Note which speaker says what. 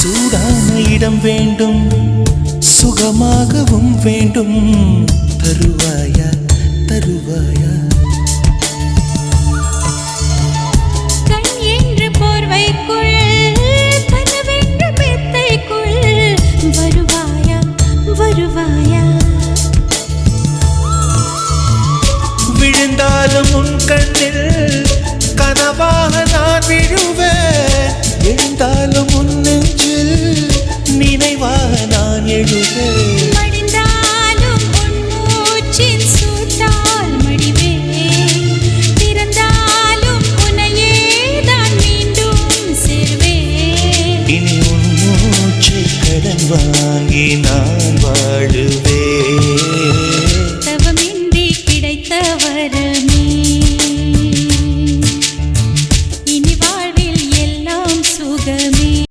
Speaker 1: சூடான இடம் வேண்டும், சுகமாகவும் வேண்டும். தருவாயா தருவாயா?
Speaker 2: கண் என்ற போர்வைக்குள் கனவென்ற மெத்தைக்குள் வருவாயா வருவாயா?
Speaker 1: விழுந்தாலும் உன் கண்ணில் கனவாக நான் விழுவேன். எழுந்தாலும் உன் நெஞ்சில் நினைவாக நான் எழுவேன்.
Speaker 2: மடிந்தாலும் உன் மூச்சின் சூட்டால் மடிவேன். திறந்தாலும் உன்னையே தான் மீண்டும் சேர்வேன்.
Speaker 1: இனி உன் மூச்சை கடன் வாங்கி நான்